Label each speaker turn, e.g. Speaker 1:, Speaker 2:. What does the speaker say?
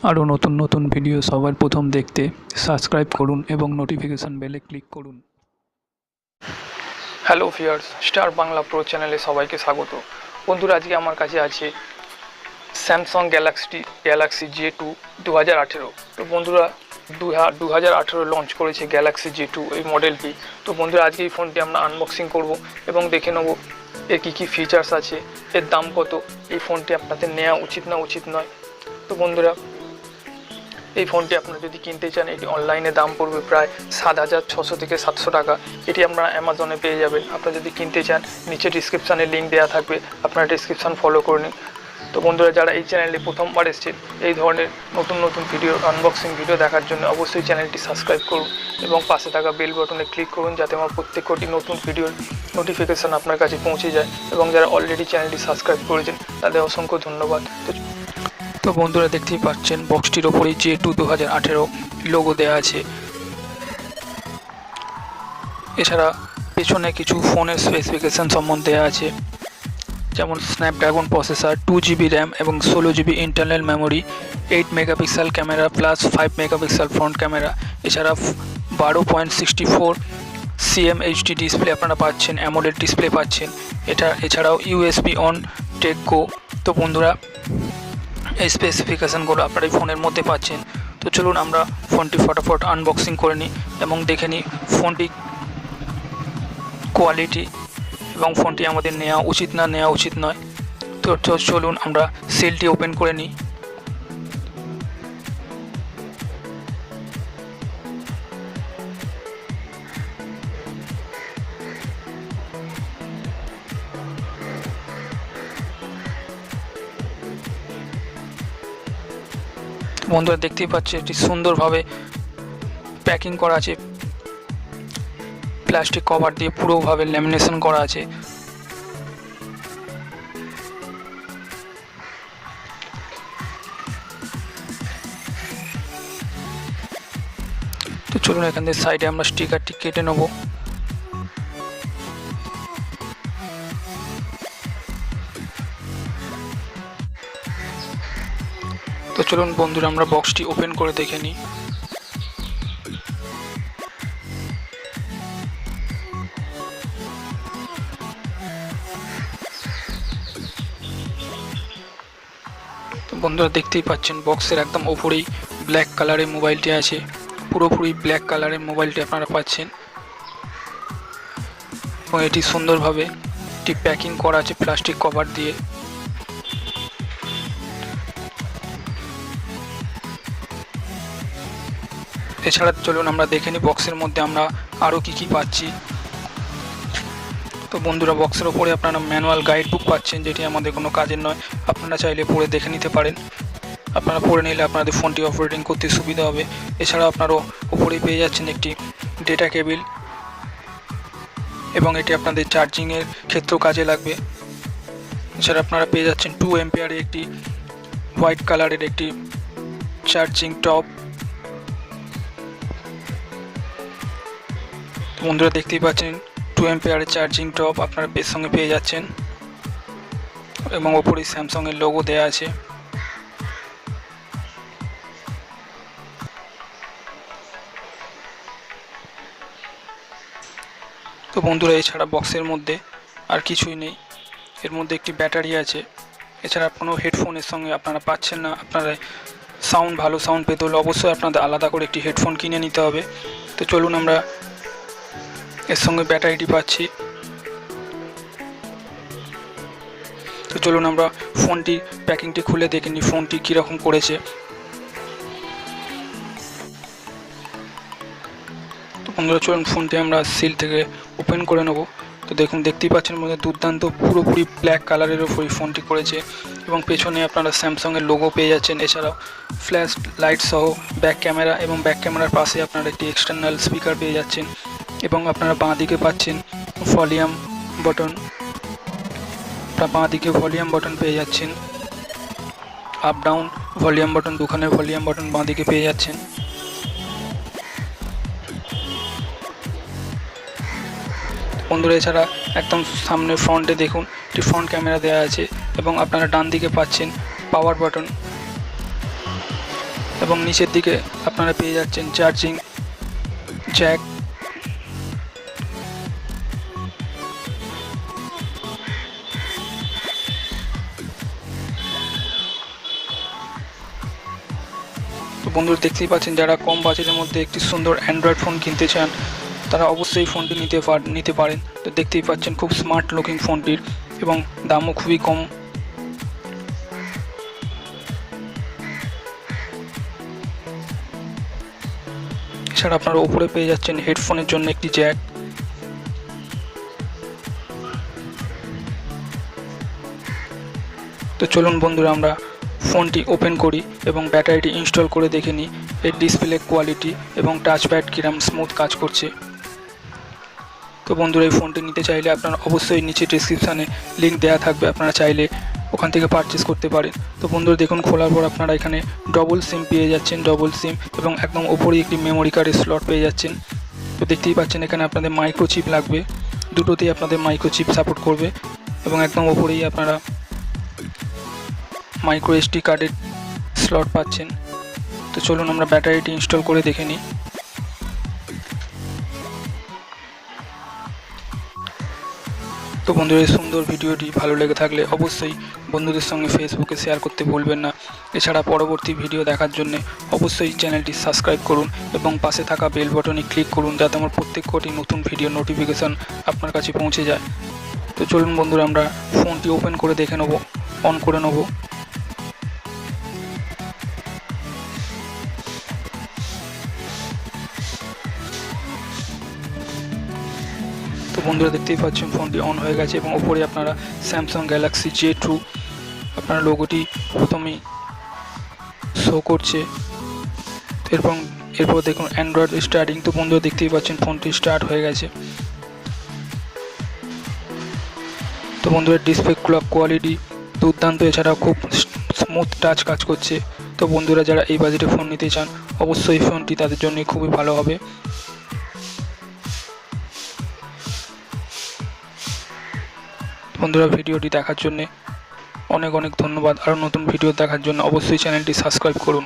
Speaker 1: আরও নতুন নতুন ভিডিও সবার প্রথম দেখতে সাবস্ক্রাইব করুন এবং নোটিফিকেশান বেলে ক্লিক করুন। Hello viewers, star Bangla pro চ্যানেলে সবাইকে স্বাগত। বন্ধুরা, আজকে আমার কাছে আছে স্যামসাং গ্যালাক্সি J2 2018। তো বন্ধুরা, 2018 লঞ্চ করেছে গ্যালাক্সি J2 এই মডেলটি। তো বন্ধুরা, আজকে এই ফোনটি আমরা আনবক্সিং করব এবং দেখে নেব এর কী ফিচার্স আছে, এর দাম কত, এই ফোনটি আপনাদের নেওয়া উচিত না উচিত নয়। তো বন্ধুরা, এই ফোনটি আপনারা যদি কিনতে চান, এটি অনলাইনে দাম পড়বে প্রায় 7600 থেকে 700 টাকা। এটি আপনারা অ্যামাজনে পেয়ে যাবেন। আপনারা যদি কিনতে চান, নিচে ডিসক্রিপশানে লিঙ্ক দেওয়া থাকবে, আপনারা ডিসক্রিপশান ফলো করে নিন। তো বন্ধুরা, যারা এই চ্যানেলে প্রথমবার এসেছেন এই ধরনের নতুন নতুন ভিডিও আনবক্সিং ভিডিও দেখার জন্য অবশ্যই চ্যানেলটি সাবস্ক্রাইব করুন এবং পাশে থাকা বেল বাটনে ক্লিক করুন, যাতে আমার প্রত্যেকটি নতুন ভিডিওর নোটিফিকেশান আপনার কাছে পৌঁছে যায়। এবং যারা অলরেডি চ্যানেলটি সাবস্ক্রাইব করেছেন তাদের অসংখ্য ধন্যবাদ। তো বন্ধুরা, দেখতেই পাচ্ছেন বক্সটির ওপরেই J2 2018 লোগো দেওয়া আছে। এছাড়া পেছনে কিছু ফোনের স্পেসিফিকেশান সম্বন্ধে দেওয়া আছে, যেমন স্ন্যাপড্রাগন প্রসেসর, 2GB র্যাম এবং 16GB internal memory, 8 megapixel camera plus 5 megapixel front camera. এছাড়া 12.64 cm HD ডিসপ্লে আপনারা পাচ্ছেন, অ্যামোলেড ডিসপ্লে পাচ্ছেন। এছাড়াও USB অন টেক গো। তো বন্ধুরা, এই স্পেসিফিকেশানগুলো আপনার এই ফোনের মধ্যে পাচ্ছেন। তো চলুন আমরা ফোনটি ফটাফট আনবক্সিং করে নিই এবং দেখে নিই ফোনটি কোয়ালিটি এবং ফোনটি আমাদের নেওয়া উচিত না নেওয়া উচিত নয়। তো চলুন আমরা সেলটি ওপেন করে নিই। বন্ধুরা, দেখতেই পাচ্ছেন এটি সুন্দরভাবে প্যাকিং করা আছে, প্লাস্টিক কভার দিয়ে পুরোভাবে ল্যামিনেশন করা আছে। তো চলুন এখান থেকে সাইডে আমরা স্টিকারটি কেটে নেব। তো চলুন বন্ধুরা, আমরা বক্সটি ওপেন করে দেখে নিই। তো বন্ধুরা, দেখতেই পাচ্ছেন বক্সের একদম ওপরেই ব্ল্যাক কালারের মোবাইলটি আছে। পুরোপুরি ব্ল্যাক কালারের মোবাইলটি আপনারা পাচ্ছেন এবং এটি সুন্দরভাবে এটি প্যাকিং করা আছে প্লাস্টিক কভার দিয়ে। এছাড়া চলুন আমরা দেখে নিই বক্সের মধ্যে আমরা আরও কী পাচ্ছি। তো বন্ধুরা, বক্সের ওপরে আপনারা ম্যানুয়াল গাইড বুক পাচ্ছেন, যেটি আমাদের কোনো কাজের নয়। আপনারা চাইলে পড়ে দেখে নিতে পারেন। আপনারা পড়ে নিলে আপনাদের ফোনটি অপারেটিং করতে সুবিধা হবে। এছাড়া আপনারাও ওপরেই পেয়ে যাচ্ছেন একটি ডেটা কেবিল এবং এটি আপনাদের চার্জিংয়ের ক্ষেত্রেও কাজে লাগবে। এছাড়া আপনারা পেয়ে যাচ্ছেন 2 অ্যাম্পিয়ারের একটি হোয়াইট কালারের একটি চার্জিং টপ। বন্ধুরা, দেখতেই পাচ্ছেন 2 অ্যাম্পিয়ারের চার্জিং টপ আপনারা এর সঙ্গে পেয়ে যাচ্ছেন এবং ওপরেই স্যামসাংয়ের লোগো দেওয়া আছে। তো বন্ধুরা, এছাড়া বক্সের মধ্যে আর কিছুই নেই। এর মধ্যে একটি ব্যাটারি আছে। এছাড়া কোনো হেডফোনের সঙ্গে আপনারা পাচ্ছেন না। আপনারা ভালো সাউন্ড পেতে হলে অবশ্যই আপনাদের আলাদা করে একটি হেডফোন কিনে নিতে হবে। তো চলুন আমরা এর সঙ্গে ব্যাটারিটি পাচ্ছি। তো চলুন আমরা ফোনটির প্যাকিংটি খুলে দেখে নিই ফোনটি কীরকম করেছে। তো বন্ধুরা, চলুন ফোনটি আমরা সিল থেকে ওপেন করে নেব। তো দেখতেই পাচ্ছেন মধ্যে দুর্দান্ত পুরোপুরি ব্ল্যাক কালারের ওপর ফোনটি করেছে এবং পেছনে আপনারা স্যামসাংয়ের লোগো পেয়ে যাচ্ছেন। এছাড়াও ফ্ল্যাশ লাইট সহ ব্যাক ক্যামেরা এবং ব্যাক ক্যামেরার পাশে আপনারা একটি এক্সটার্নাল স্পিকার পেয়ে যাচ্ছেন এবং আপনারা বাঁ দিকে পাচ্ছেন ভলিউম বাটন। বাঁ দিকে ভলিউম বাটন পেয়ে যাচ্ছেন, আপ ডাউন ভলিউম বাটন, দুখানে ভলিউম বাটন বাঁ দিকে পেয়ে যাচ্ছেন। বন্ধুরা, এছাড়া একদম সামনে ফ্রন্টে দেখুন একটি ফ্রন্ট ক্যামেরা দেওয়া আছে এবং আপনারা ডান দিকে পাচ্ছেন পাওয়ার বাটন। এবং নিচের দিকে আপনারা পেয়ে যাচ্ছেন চার্জিং জ্যাক। তো বন্ধুরা দেখতেই পাচ্ছেন, যারা কম বাজেটের মধ্যে একটি সুন্দর অ্যান্ড্রয়েড ফোন কিনতে চান তারা অবশ্যই ফোনটি নিতে পারেন। তো দেখতেই পাচ্ছেন খুব স্মার্ট লুকিং ফোনটির এবং দামও খুবই কম। এছাড়া আপনারা উপরে পেয়ে যাচ্ছেন হেডফোনের জন্য একটি জ্যাক। তো চলুন বন্ধুরা আমরা ফোনটি ওপেন করি এবং ব্যাটারিটি ইনস্টল করে দেখে নিই এর ডিসপ্লে কোয়ালিটি এবং টাচপ্যাড কিরম স্মুথ কাজ করছে। তো বন্ধুরা এই ফোনটি নিতে চাইলে আপনারা অবশ্যই নিচে ডেসক্রিপশানে লিঙ্ক দেওয়া থাকবে, আপনারা চাইলে ওখান থেকে পারচেস করতে পারেন। তো বন্ধুরা দেখুন, খোলার পর আপনারা এখানে ডবল সিম পেয়ে যাচ্ছেন, ডবল সিম এবং একদম ওপরেই একটি মেমোরি কার্ডের স্লট পেয়ে যাচ্ছেন। তো দেখতেই পাচ্ছেন এখানে আপনাদের মাইক্রো চিপ লাগবে, দুটোতেই আপনাদের মাইক্রো চিপ সাপোর্ট করবে এবং একদম ওপরেই আপনারা মাইক্রো এসডি কার্ডের স্লট পাচ্ছেন। তো চলুন আমরা ব্যাটারিটি ইনস্টল করে দেখে নিই। তো বন্ধুরা এই সুন্দর ভিডিওটি ভালো লেগে থাকলে অবশ্যই বন্ধুদের সঙ্গে ফেসবুকে শেয়ার করতে ভুলবেন না। এছাড়া পরবর্তী ভিডিও দেখার জন্য অবশ্যই চ্যানেলটি সাবস্ক্রাইব করুন এবং পাশে থাকা বেল বাটনে ক্লিক করুন, যাতে আমার প্রত্যেকটি নতুন ভিডিও নোটিফিকেশান আপনার কাছে পৌঁছে যায়। তো চলুন বন্ধুরা আমরা ফোনটি ওপেন করে দেখে নেব, অন করে নেব। তো বন্ধুরা দেখতেই পাচ্ছেন ফোনটি অন হয়ে গেছে এবং উপরে আপনারা স্যামসাং গ্যালাক্সি J2 আপনার লোগোটি প্রথমেই শো করছে। এরপর দেখুন অ্যান্ড্রয়েড স্টার্টিং। তো বন্ধুরা দেখতেই পাচ্ছেন ফোনটি স্টার্ট হয়ে গেছে। তো বন্ধুরা ডিসপ্লে কোয়ালিটি দুর্দান্ত, এছাড়াও খুব স্মুথ টাচ কাজ করছে। তো বন্ধুরা যারা এই বাজেটে ফোন নিতে চান অবশ্যই ফোনটি তাদের জন্য খুবই ভালো হবে। বন্ধুরা ভিডিওটি দেখার জন্য অনেক ধন্যবাদ। আরও নতুন ভিডিও দেখার জন্য অবশ্যই চ্যানেলটি সাবস্ক্রাইব করুন।